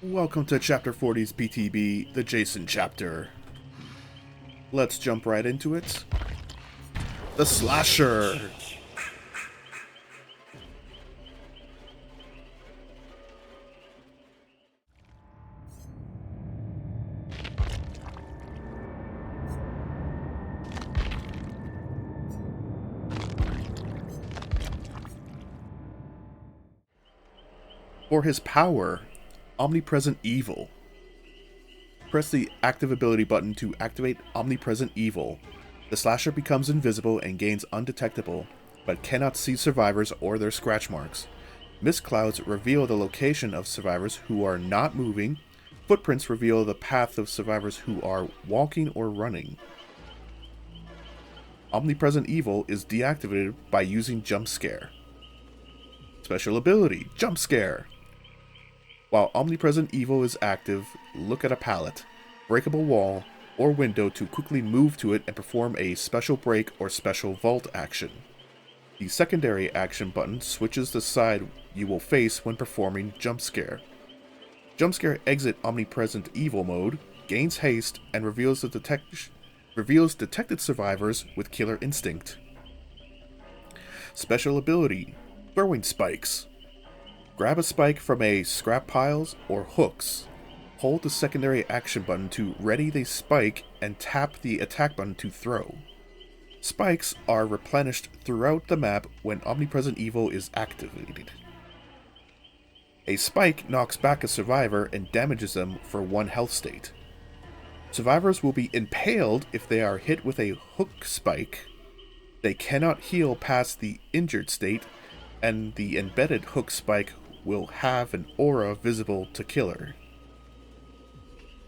Welcome to Chapter 40's PTB, the Jason chapter. Let's jump right into it. The Slasher! For his power, Omnipresent Evil. Press the active ability button to activate Omnipresent Evil. The Slasher becomes invisible and gains undetectable, but cannot see survivors or their scratch marks. Mist clouds reveal the location of survivors who are not moving. Footprints reveal the path of survivors who are walking or running. Omnipresent Evil is deactivated by using Jump Scare. Special ability, Jump Scare. While Omnipresent Evil is active, look at a pallet, breakable wall, or window to quickly move to it and perform a special break or special vault action. The secondary action button switches the side you will face when performing Jump Scare. Jump Scare exit Omnipresent Evil mode, gains haste, and reveals detected survivors with Killer Instinct. Special ability, Throwing Spikes. Grab a spike from a scrap piles or hooks. Hold the secondary action button to ready the spike and tap the attack button to throw. Spikes are replenished throughout the map when Omnipresent Evil is activated. A spike knocks back a survivor and damages them for 1 health state. Survivors will be impaled if they are hit with a hook spike. They cannot heal past the injured state, and the embedded hook spike will have an aura visible to killer.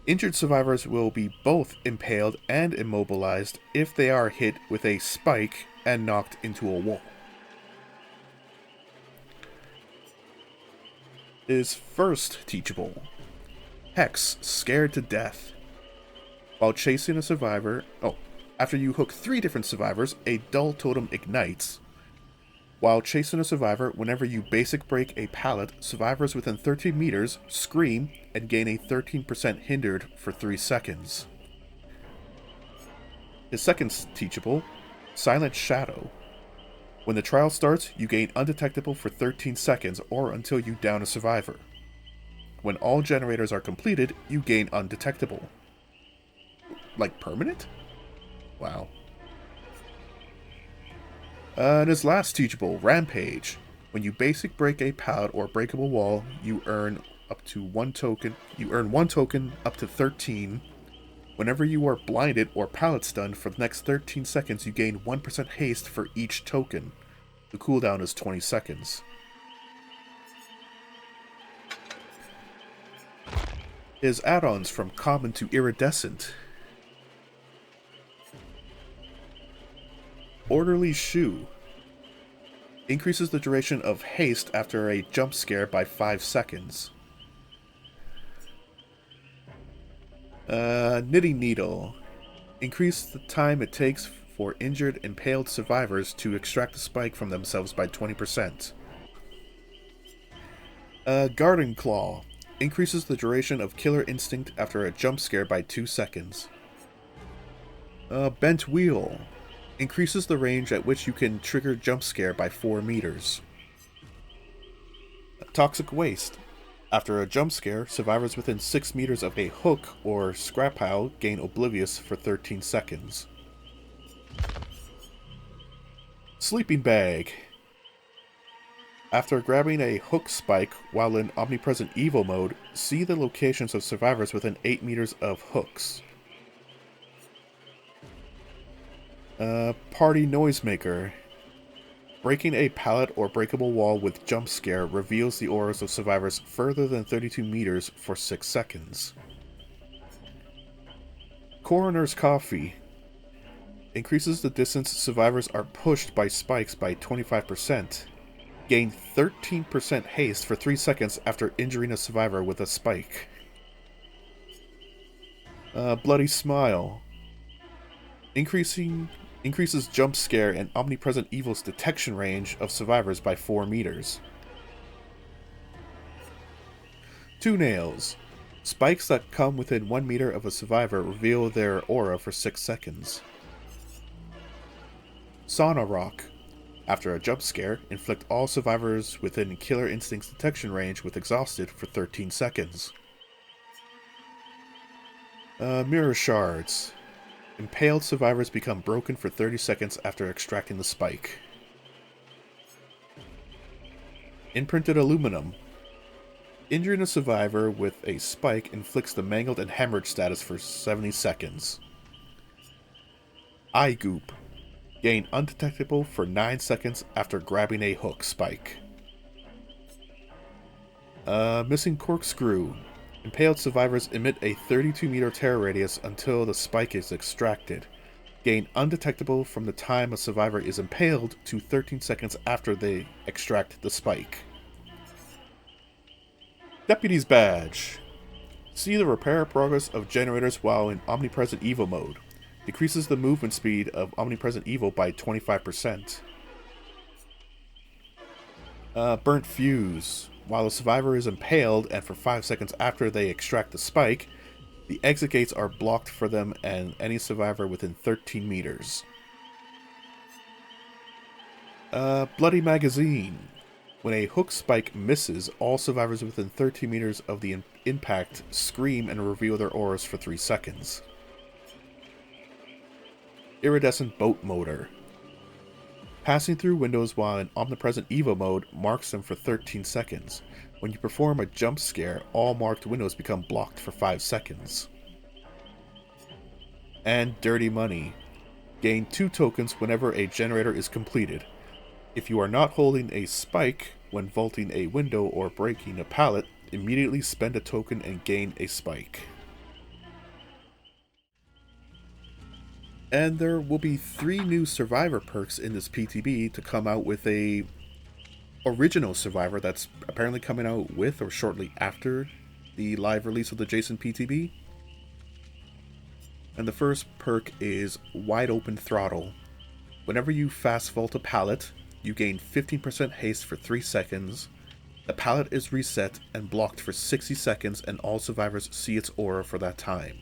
Injured survivors will be both impaled and immobilized if they are hit with a spike and knocked into a wall. Is first teachable. Hex, Scared to Death. While chasing a survivor, after you hook 3 different survivors, a dull totem ignites. While chasing a survivor, whenever you basic break a pallet, survivors within 13 meters scream and gain a 13% hindered for 3 seconds. His second teachable, Silent Shadow. When the trial starts, you gain undetectable for 13 seconds or until you down a survivor. When all generators are completed, you gain undetectable. Like permanent? Wow. And his last teachable, Rampage. When you basic break a pallet or breakable wall, you earn up to 1 token. You earn 1 token up to 13. Whenever you are blinded or pallet stunned for the next 13 seconds, you gain 1% haste for each token. The cooldown is 20 seconds. His add-ons from common to iridescent. Orderly Shoe. Increases the duration of haste after a jump scare by 5 seconds. Knitting Needle. Increase the time it takes for injured, impaled survivors to extract the spike from themselves by 20%. Garden Claw. Increases the duration of Killer Instinct after a jump scare by 2 seconds. Bent Wheel. Increases the range at which you can trigger jump scare by 4 meters. Toxic Waste. After a jump scare, survivors within 6 meters of a hook or scrap pile gain Oblivious for 13 seconds. Sleeping Bag. After grabbing a hook spike while in Omnipresent Evil mode, see the locations of survivors within 8 meters of hooks. Party Noisemaker. Breaking a pallet or breakable wall with jump scare reveals the auras of survivors further than 32 meters for 6 seconds. Coroner's Coffee. Increases the distance survivors are pushed by spikes by 25%. Gain 13% haste for 3 seconds after injuring a survivor with a spike. Bloody Smile. Increases jump scare and Omnipresent Evil's detection range of survivors by 4 meters. Two nails. Spikes that come within 1 meter of a survivor reveal their aura for 6 seconds. Sauna Rock. After a jump scare, inflict all survivors within Killer Instinct's detection range with Exhausted for 13 seconds. Mirror Shards. Impaled survivors become broken for 30 seconds after extracting the spike. Imprinted Aluminum. Injuring a survivor with a spike inflicts the mangled and hemorrhage status for 70 seconds. Eye Goop. Gain undetectable for 9 seconds after grabbing a hook spike. Missing Corkscrew. Impaled survivors emit a 32-meter terror radius until the spike is extracted. Gain undetectable from the time a survivor is impaled to 13 seconds after they extract the spike. Deputy's Badge. See the repair progress of generators while in Omnipresent Evil mode. Decreases the movement speed of Omnipresent Evil by 25%. Burnt Fuse. While the survivor is impaled and for 5 seconds after they extract the spike, the exit gates are blocked for them and any survivor within 13 meters. Bloody Magazine. When a hook spike misses, all survivors within 13 meters of the impact scream and reveal their auras for 3 seconds. Iridescent Boat Motor. Passing through windows while in Omnipresent Evo mode marks them for 13 seconds. When you perform a jump scare, all marked windows become blocked for 5 seconds. And Dirty Money. Gain 2 tokens whenever a generator is completed. If you are not holding a spike when vaulting a window or breaking a pallet, immediately spend a token and gain a spike. And there will be 3 new survivor perks in this PTB to come out with a original survivor that's apparently coming out with or shortly after the live release of the Jason PTB. And the first perk is Wide Open Throttle. Whenever you fast vault a pallet, you gain 15% haste for 3 seconds. The pallet is reset and blocked for 60 seconds and all survivors see its aura for that time.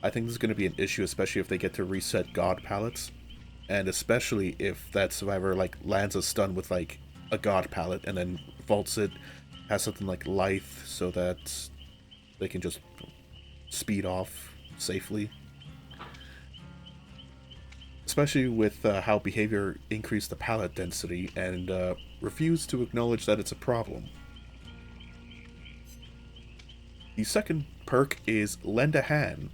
I think this is going to be an issue, especially if they get to reset God pallets. And especially if that survivor lands a stun with a God pallet and then vaults it, has something like Lithe so that they can just speed off safely. Especially with how behavior increased the pallet density and refused to acknowledge that it's a problem. The second perk is Lend a Hand.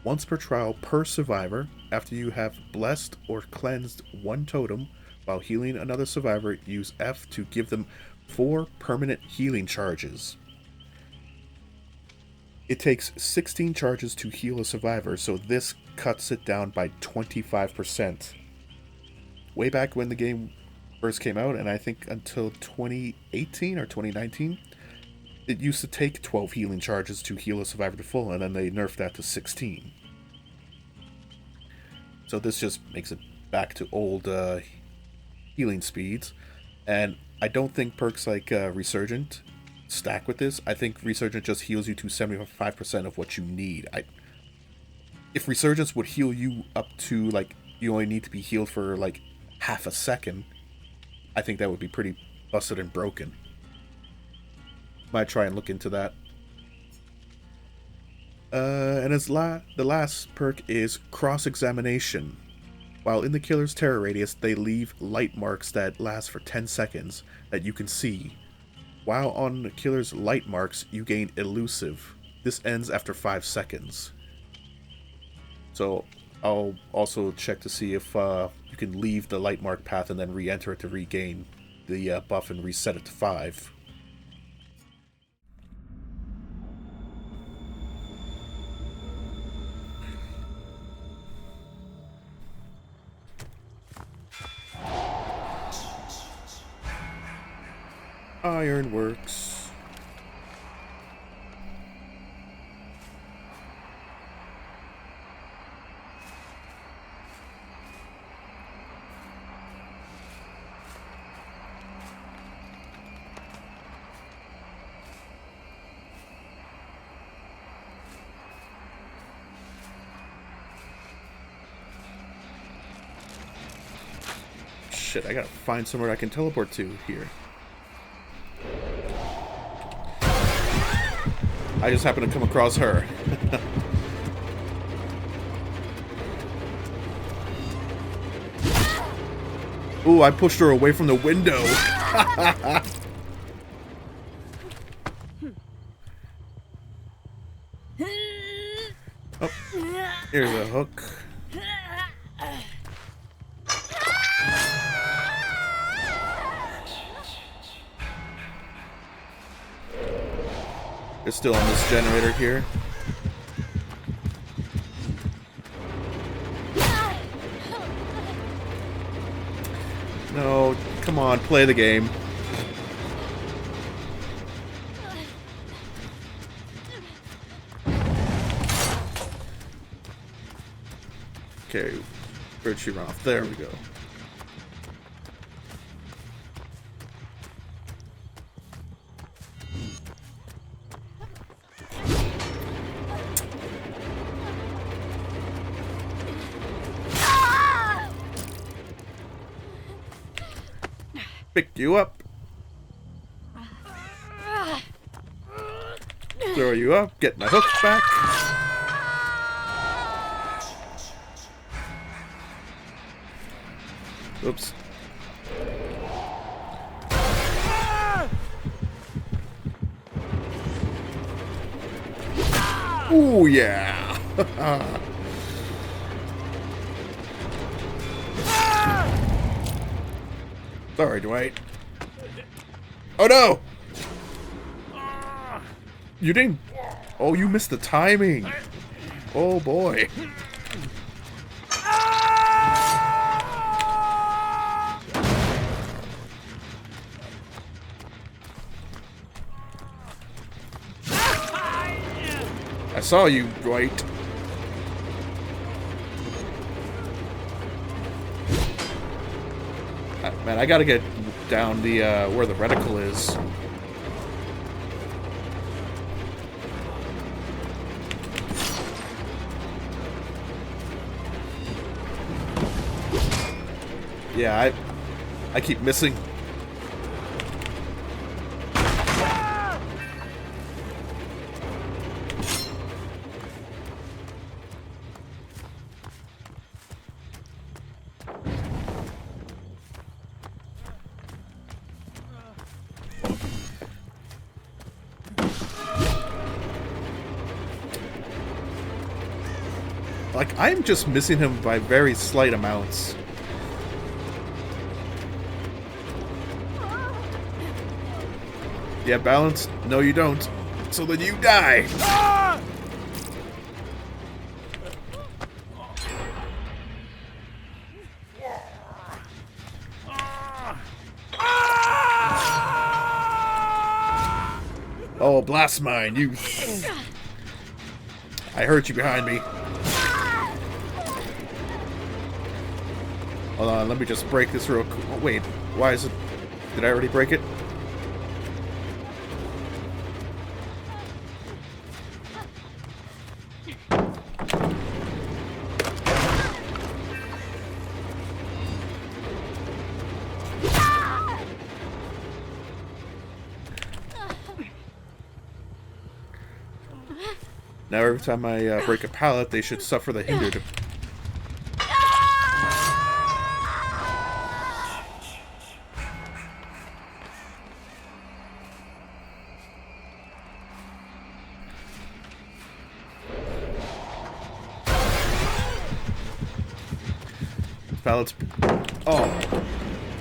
Once per trial per survivor, after you have blessed or cleansed one totem while healing another survivor, use F to give them 4 permanent healing charges. It takes 16 charges to heal a survivor, so this cuts it down by 25%. Way back when the game first came out, and I think until 2018 or 2019, it used to take 12 healing charges to heal a survivor to full, and then they nerfed that to 16. So this just makes it back to old healing speeds, and I don't think perks like Resurgent stack with this. I think Resurgent just heals you to 75% of what you need. If Resurgence would heal you up to you only need to be healed for half a second, I think that would be pretty busted and broken. Might try and look into that. And the last perk is Cross-Examination. While in the killer's terror radius, they leave light marks that last for 10 seconds that you can see. While on the killer's light marks, you gain Elusive. This ends after 5 seconds. So I'll also check to see if you can leave the light mark path and then re-enter it to regain the buff and reset it to 5. Ironworks. shit, I gotta find somewhere I can teleport to here. I just happened to come across her. Ooh, I pushed her away from the window. Oh, here's a hook. It's still on this generator here. No, come on, play the game. Okay, where'd she run off? There we go. Pick you up. Throw you up. Get my hook back. Oops. Ooh, yeah. Sorry, Dwight. Oh no! You didn't... Oh, you missed the timing. Oh boy. I saw you, Dwight. Man, I gotta get down the, where the reticle is. Yeah, I keep missing. Like, I'm just missing him by very slight amounts. Yeah, balance? No, you don't. So then you die! Oh, blast mine, you... I heard you behind me. Hold on, let me just break this real quick. Oh, wait, why is it... Did I already break it? Now every time I break a pallet, they should suffer the hindered. Pallets. Oh,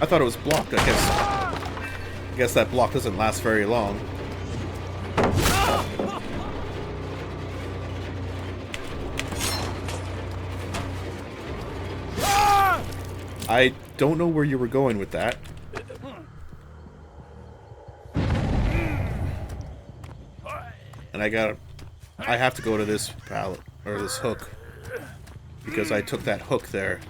I thought it was blocked. I guess that block doesn't last very long. I don't know where you were going with that. And I have to go to this pallet, or this hook, because I took that hook there.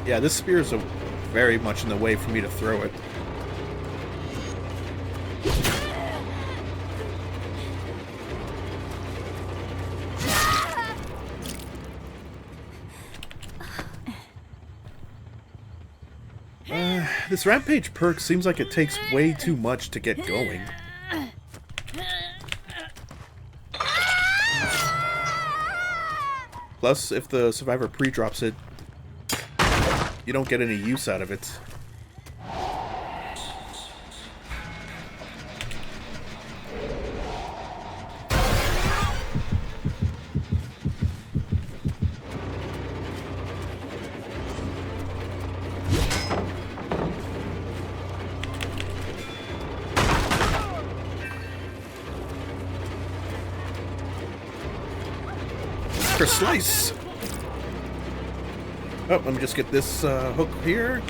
Yeah, this spear is very much in the way for me to throw it. This Rampage perk seems like it takes way too much to get going. Plus, if the survivor pre-drops it, you don't get any use out of it. Slice! Oh, let me just get this hook here.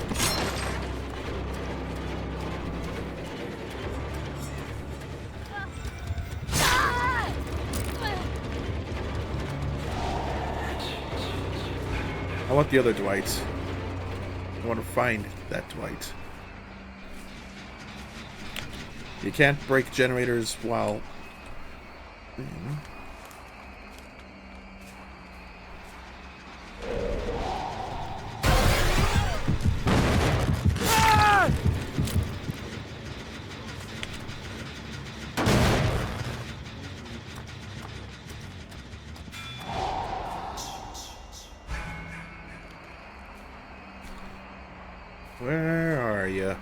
I want the other Dwight. I want to find that Dwight. You can't break generators while... Where are you?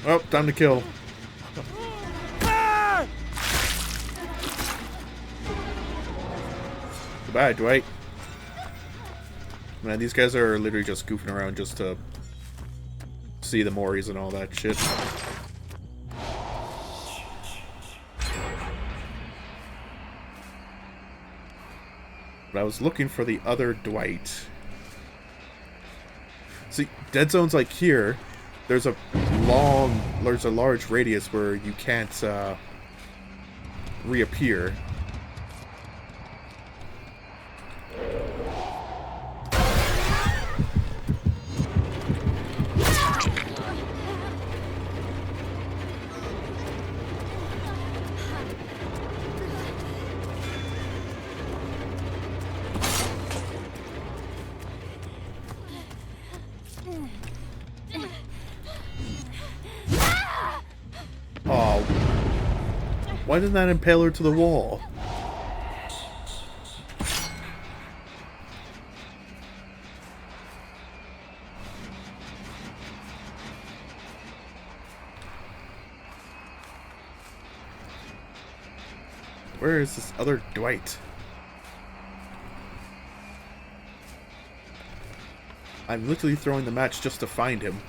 Oh, time to kill. Goodbye, Dwight. Man, these guys are literally just goofing around just to see the Moris and all that shit. But I was looking for the other Dwight. See, dead zones like here, there's a large radius where you can't reappear. Why didn't that impale her to the wall? Where is this other Dwight? I'm literally throwing the match just to find him.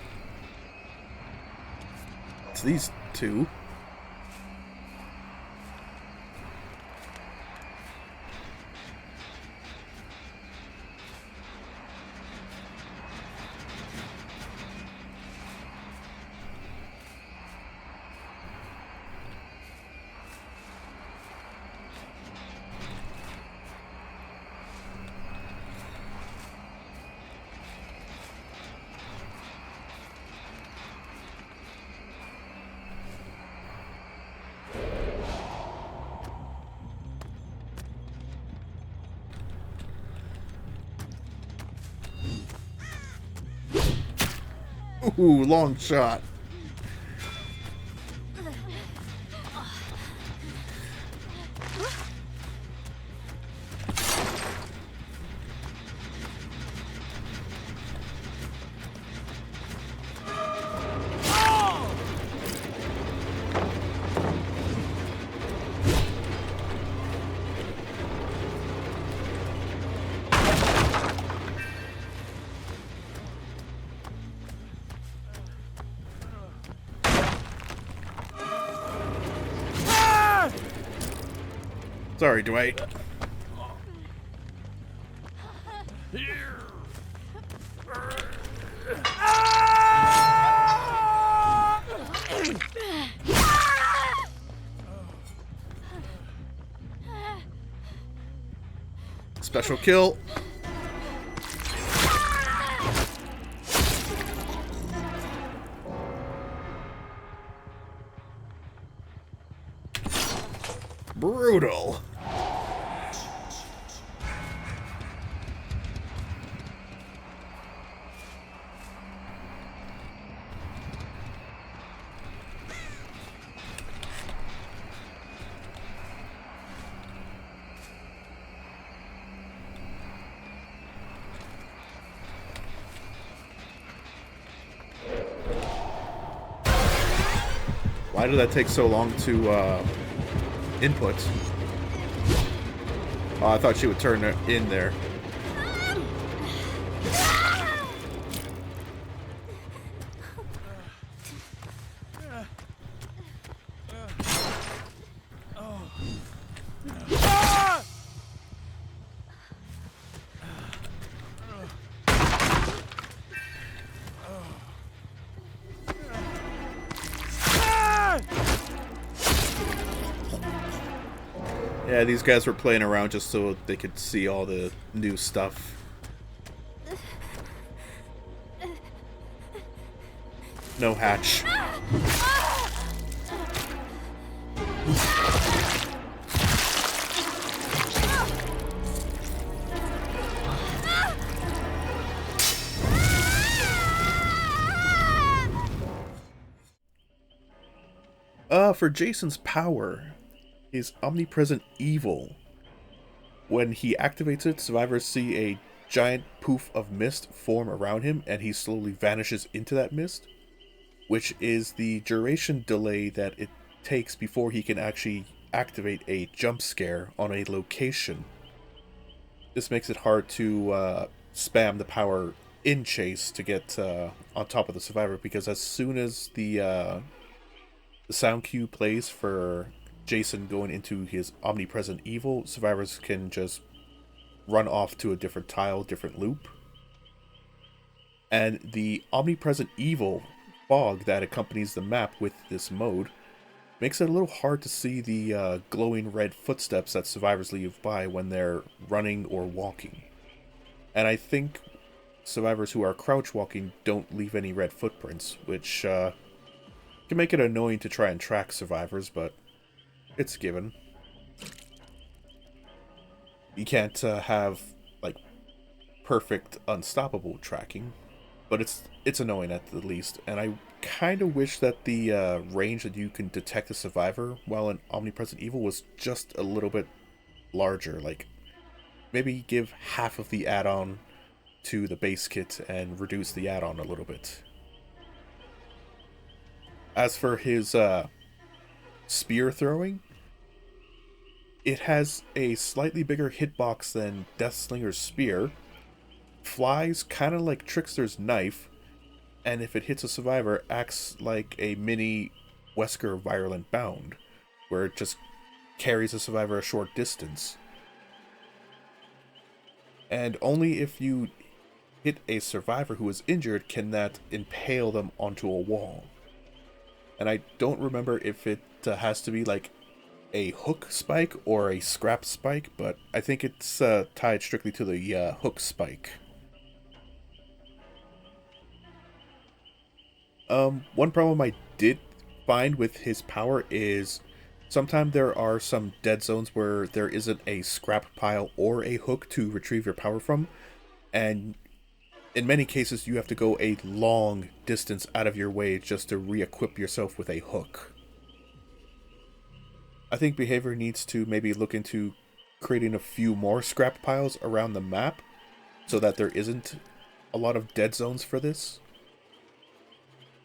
It's these two. Ooh, long shot. Sorry, Dwight. Special kill. Brutal. Why did that take so long to input? Oh, I thought she would turn it in there. Yeah, these guys were playing around just so they could see all the new stuff. No hatch. For Jason's power, is omnipresent evil. When he activates it, survivors see a giant poof of mist form around him, and he slowly vanishes into that mist, which is the duration delay that it takes before he can actually activate a jump scare on a location. This makes it hard to spam the power in chase to get on top of the survivor, because as soon as the sound cue plays for Jason going into his omnipresent evil, survivors can just run off to a different tile, different loop. And the omnipresent evil fog that accompanies the map with this mode makes it a little hard to see the glowing red footsteps that survivors leave by when they're running or walking. And I think survivors who are crouch walking don't leave any red footprints, which can make it annoying to try and track survivors, but it's given. You can't have like perfect unstoppable tracking, but it's annoying at the least. And I kind of wish that the range that you can detect a survivor while in omnipresent evil was just a little bit larger. Like maybe give half of the add-on to the base kit and reduce the add-on a little bit. As for his spear throwing, it has a slightly bigger hitbox than Deathslinger's spear, flies kind of like Trickster's knife, and if it hits a survivor, acts like a mini Wesker Virulent Bound, where it just carries a survivor a short distance. And only if you hit a survivor who is injured can that impale them onto a wall. And I don't remember if it has to be like a hook spike or a scrap spike, but I think it's tied strictly to the hook spike. One problem I did find with his power is sometimes there are some dead zones where there isn't a scrap pile or a hook to retrieve your power from, and in many cases you have to go a long distance out of your way just to re-equip yourself with a hook. I think Behavior needs to maybe look into creating a few more scrap piles around the map so that there isn't a lot of dead zones for this.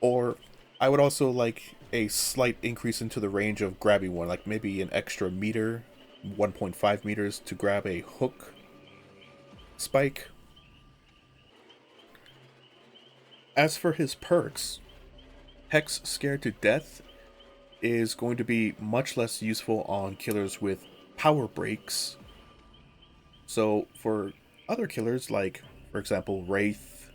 Or I would also like a slight increase into the range of grabbing one, like maybe an extra meter, 1.5 meters to grab a hook spike. As for his perks, Hex Scared to Death is going to be much less useful on killers with power breaks. So for other killers, like for example Wraith,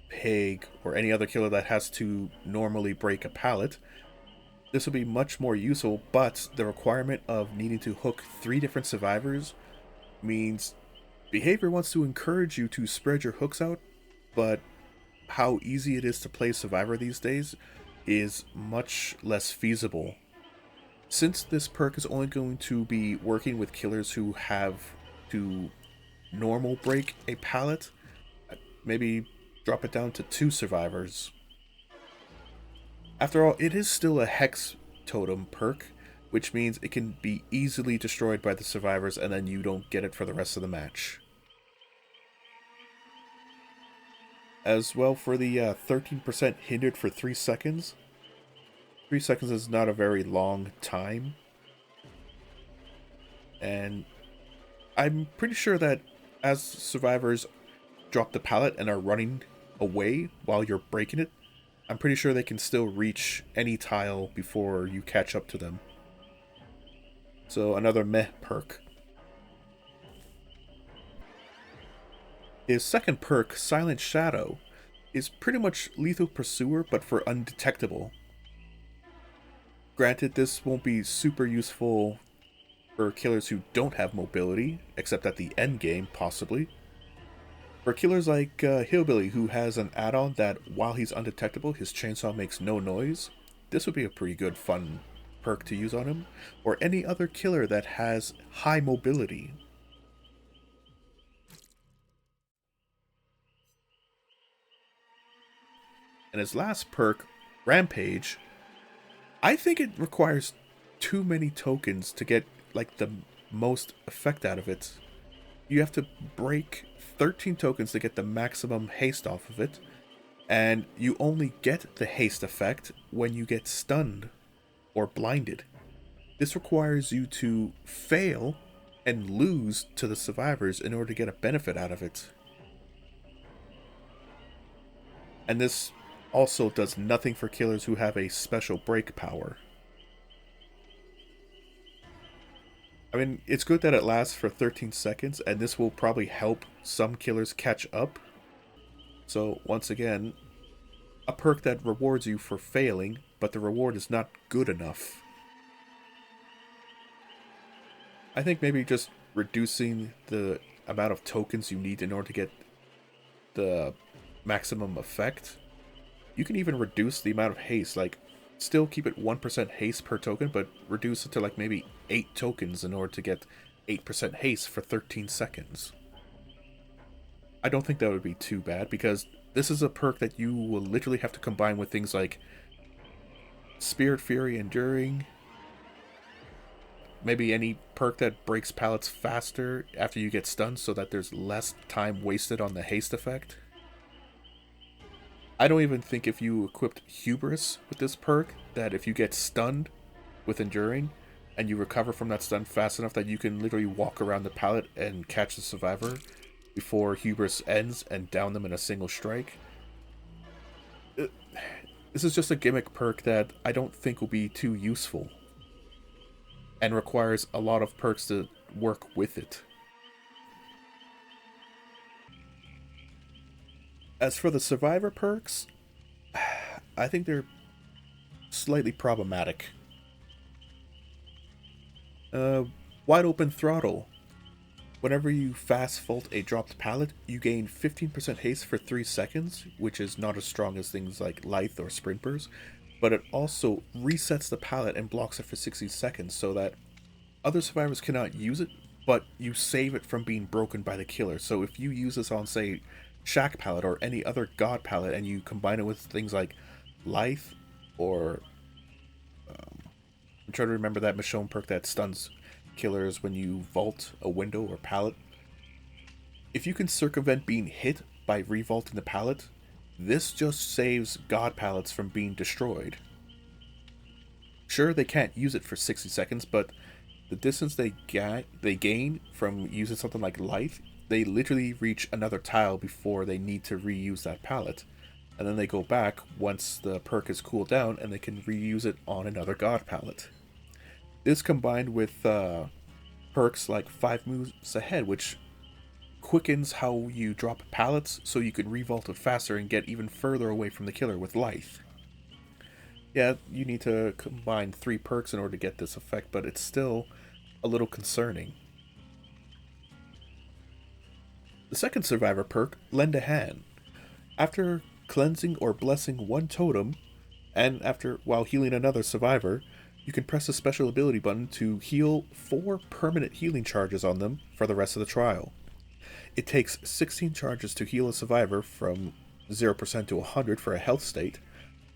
Pig, or any other killer that has to normally break a pallet, this would be much more useful, but the requirement of needing to hook 3 different survivors means behavior wants to encourage you to spread your hooks out, but how easy it is to play survivor these days is much less feasible. Since this perk is only going to be working with killers who have to normal break a pallet, maybe drop it down to 2 survivors. After all, it is still a hex totem perk, which means it can be easily destroyed by the survivors and then you don't get it for the rest of the match. As well, for the 13% hindered for 3 seconds. 3 seconds is not a very long time. And I'm pretty sure that as survivors drop the pallet and are running away while you're breaking it, I'm pretty sure they can still reach any tile before you catch up to them. So another meh perk. His second perk, Silent Shadow, is pretty much Lethal Pursuer but for undetectable. Granted, this won't be super useful for killers who don't have mobility, except at the end game, possibly. For killers like Hillbilly, who has an add-on that while he's undetectable, his chainsaw makes no noise, this would be a pretty good fun perk to use on him. Or any other killer that has high mobility. And his last perk, Rampage, I think it requires too many tokens to get like the most effect out of it. You have to break 13 tokens to get the maximum haste off of it, and you only get the haste effect when you get stunned or blinded. This requires you to fail and lose to the survivors in order to get a benefit out of it. And this also does nothing for killers who have a special break power. I mean, it's good that it lasts for 13 seconds, and this will probably help some killers catch up. So, once again, a perk that rewards you for failing, but the reward is not good enough. I think maybe just reducing the amount of tokens you need in order to get the maximum effect. You can even reduce the amount of haste, like still keep it 1% haste per token, but reduce it to like maybe 8 tokens in order to get 8% haste for 13 seconds. I don't think that would be too bad, because this is a perk that you will literally have to combine with things like Spirit Fury Enduring, maybe any perk that breaks pallets faster after you get stunned so that there's less time wasted on the haste effect. I don't even think if you equipped Hubris with this perk, that if you get stunned with Enduring, and you recover from that stun fast enough that you can literally walk around the pallet and catch the survivor before Hubris ends and down them in a single strike. This is just a gimmick perk that I don't think will be too useful, and requires a lot of perks to work with it. As for the survivor perks, I think they're slightly problematic. Wide Open Throttle. Whenever you fast vault a dropped pallet, you gain 15% haste for 3 seconds, which is not as strong as things like Lithe or Sprinters, but it also resets the pallet and blocks it for 60 seconds so that other survivors cannot use it, but you save it from being broken by the killer. So if you use this on, say, Shack pallet or any other god pallet, and you combine it with things like Lithe or I'm trying to remember that Michonne perk that stuns killers when you vault a window or pallet. If you can circumvent being hit by revaulting the pallet, this just saves god pallets from being destroyed. Sure, they can't use it for 60 seconds, but the distance they gain from using something like Lithe, they literally reach another tile before they need to reuse that pallet. And then they go back once the perk is cooled down and they can reuse it on another god pallet. This combined with perks like 5 moves ahead, which quickens how you drop pallets so you can revault it faster and get even further away from the killer with Lithe. Yeah, you need to combine 3 perks in order to get this effect, but it's still a little concerning. The second survivor perk, Lend a Hand. After cleansing or blessing one totem, and while healing another survivor, you can press a special ability button to heal 4 permanent healing charges on them for the rest of the trial. It takes 16 charges to heal a survivor from 0% to 100 for a health state,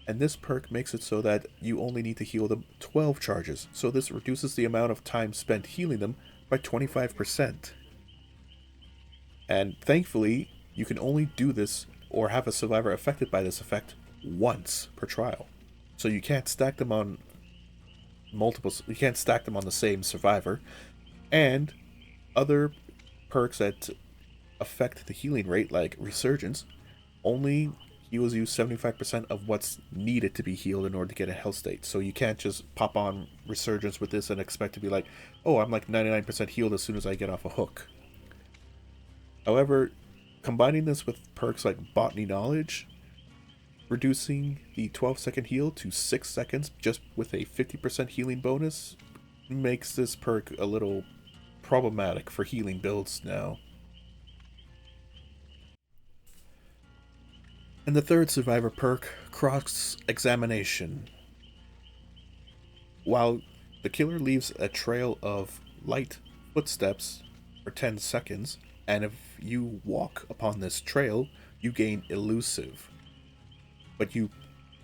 and this perk makes it so that you only need to heal them 12 charges, so this reduces the amount of time spent healing them by 25%. And thankfully, you can only do this or have a survivor affected by this effect once per trial. So you can't stack them on you can't stack them on the same survivor, and other perks that affect the healing rate, like Resurgence, only heals you 75% of what's needed to be healed in order to get a health state. So you can't just pop on Resurgence with this and expect to be like, oh, I'm like 99% healed as soon as I get off a hook. However, combining this with perks like Botany Knowledge, reducing the 12-second heal to 6 seconds just with a 50% healing bonus, makes this perk a little problematic for healing builds now. And the third survivor perk, Cross Examination. While the killer leaves a trail of light footsteps for 10 seconds, and if you walk upon this trail, you gain Elusive. But you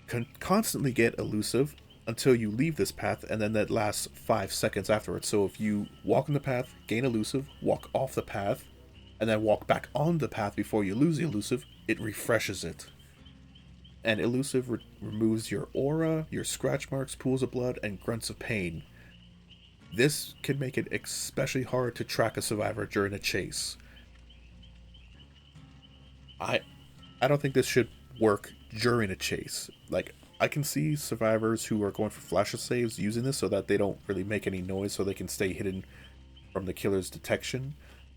can constantly get Elusive until you leave this path, and then that lasts 5 seconds afterwards. So if you walk on the path, gain Elusive, walk off the path, and then walk back on the path before you lose the Elusive, it refreshes it. And Elusive removes your aura, your scratch marks, pools of blood, and grunts of pain. This can make it especially hard to track a survivor during a chase. I don't think this should work during a chase. Like, I can see survivors who are going for flasher saves using this so that they don't really make any noise so they can stay hidden from the killer's detection,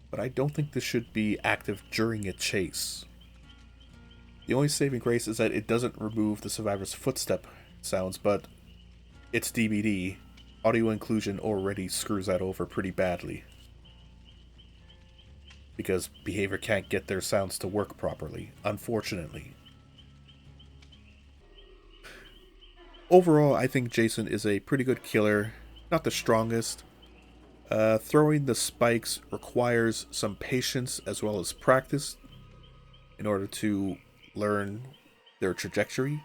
but I don't think this should be active during a chase. The only saving grace is that it doesn't remove the survivor's footstep sounds, but it's DBD. Audio inclusion already screws that over pretty badly, because behavior can't get their sounds to work properly, unfortunately. Overall, I think Jason is a pretty good killer, not the strongest. Throwing the spikes requires some patience as well as practice in order to learn their trajectory.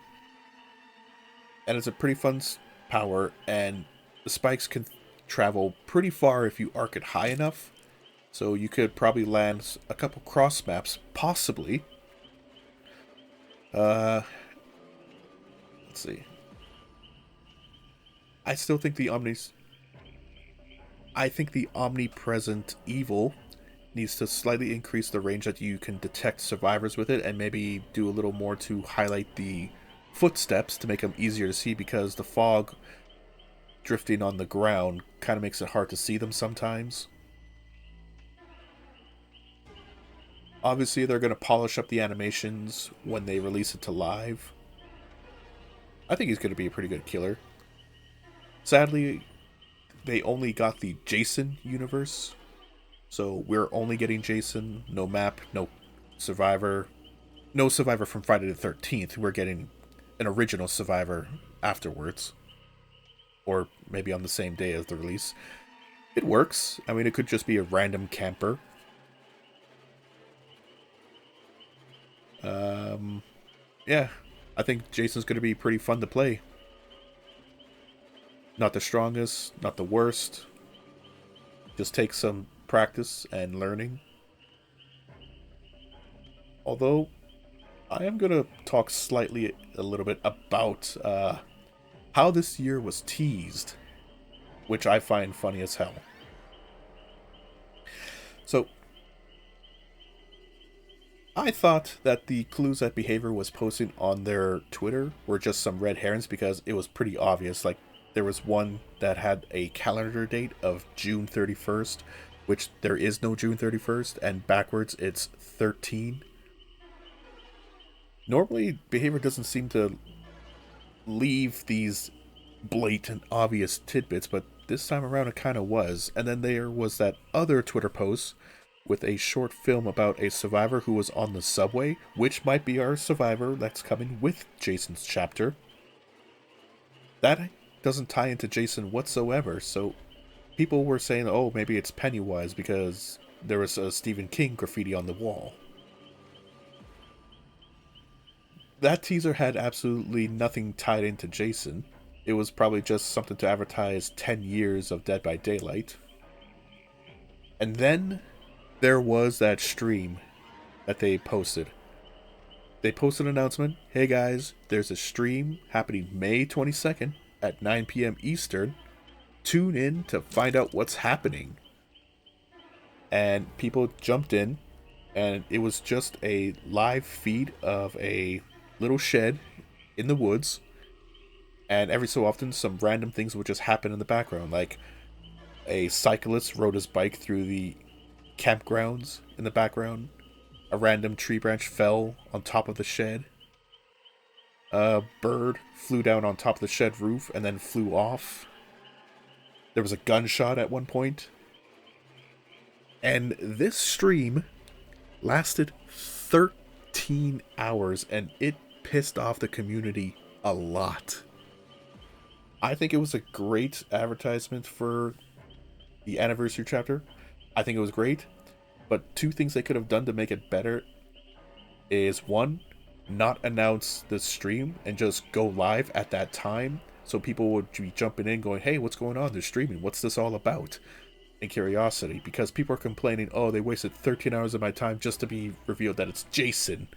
And it's a pretty fun power, and the spikes can travel pretty far if you arc it high enough. So you could probably land a couple cross maps, possibly. Let's see. I still think the omnipresent evil needs to slightly increase the range that you can detect survivors with it, and maybe do a little more to highlight the footsteps to make them easier to see, because the fog drifting on the ground kind of makes it hard to see them sometimes. Obviously, they're going to polish up the animations when they release it to live. I think he's going to be a pretty good killer. Sadly, they only got the Jason universe, so we're only getting Jason, no map, no survivor from Friday the 13th. We're getting an original survivor afterwards, or maybe on the same day as the release. It works. I mean, it could just be a random camper. Yeah, I think Jason's going to be pretty fun to play. Not the strongest, not the worst. Just take some practice and learning. Although, I am going to talk slightly a little bit about how this year was teased, which I find funny as hell. So, I thought that the clues that Behavior was posting on their Twitter were just some red herrings, because it was pretty obvious. Like, There was one that had a calendar date of June 31st, which there is no June 31st, and backwards it's 13. Normally, behavior doesn't seem to leave these blatant, obvious tidbits, but this time around it kind of was. And then there was that other Twitter post with a short film about a survivor who was on the subway, which might be our survivor that's coming with Jason's chapter. That doesn't tie into Jason whatsoever, so people were saying, oh, maybe it's Pennywise because there was a Stephen King graffiti on the wall. That teaser had absolutely nothing tied into Jason. It was probably just something to advertise 10 years of Dead by Daylight. And then there was that stream that they posted. They posted an announcement, hey guys, there's a stream happening May 22nd at 9 p.m. Eastern. Tune in to find out what's happening. And people jumped in, and it was just a live feed of a little shed in the woods, and every so often some random things would just happen in the background, like a cyclist rode his bike through the campgrounds in the background, a random tree branch fell on top of the shed, a bird flew down on top of the shed roof and then flew off, there was a gunshot at one point, and this stream lasted 13 hours, and it pissed off the community a lot. I think it was a great advertisement for the anniversary chapter. I think it was great, but two things they could have done to make it better is, one, not announce the stream and just go live at that time, so people would be jumping in going, hey, what's going on? They're streaming. What's this all about? And curiosity, because people are complaining, oh, they wasted 13 hours of my time just to be revealed that it's Jason.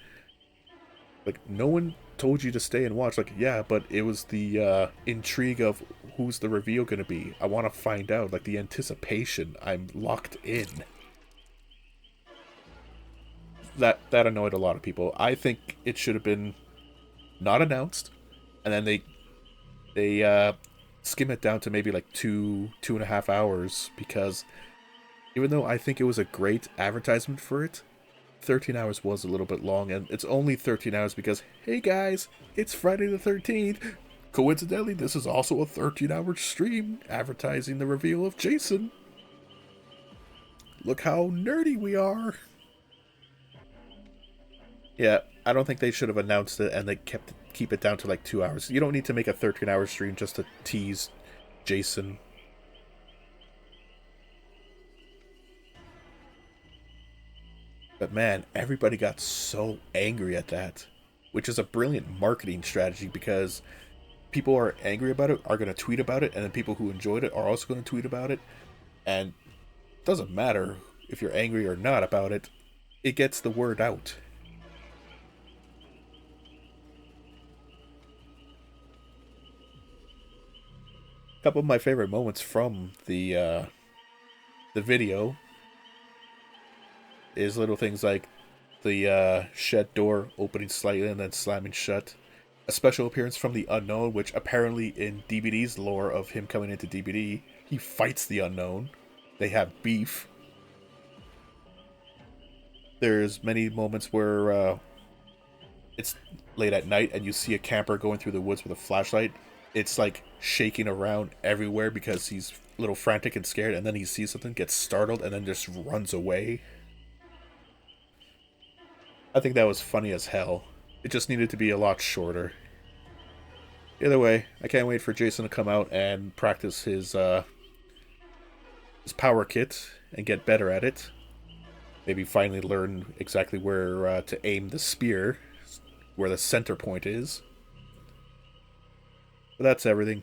Like, no one told you to stay and watch. Like, yeah, but it was the intrigue of who's the reveal going to be. I want to find out. Like, the anticipation. I'm locked in. That annoyed a lot of people. I think it should have been not announced, and then they skim it down to maybe like 2.5 hours, because even though I think it was a great advertisement for it, 13 hours was a little bit long, and it's only 13 hours because, hey guys, it's Friday the 13th. Coincidentally, this is also a 13-hour stream advertising the reveal of Jason. Look how nerdy we are. Yeah, I don't think they should have announced it and they keep it down to like 2 hours. You don't need to make a 13-hour stream just to tease Jason. But man, everybody got so angry at that, which is a brilliant marketing strategy, because people who are angry about it are going to tweet about it, and then people who enjoyed it are also going to tweet about it, and it doesn't matter if you're angry or not about it, it gets the word out. A couple of my favorite moments from the video is little things like the shed door opening slightly and then slamming shut. A special appearance from the Unknown, which apparently in DBD's lore of him coming into DBD, he fights the Unknown. They have beef. There's many moments where it's late at night and you see a camper going through the woods with a flashlight. It's like shaking around everywhere because he's a little frantic and scared, and then he sees something, gets startled, and then just runs away. I think that was funny as hell. It just needed to be a lot shorter. Either way, I can't wait for Jason to come out and practice his power kit and get better at it. Maybe finally learn exactly where to aim the spear, where the center point is. But that's everything.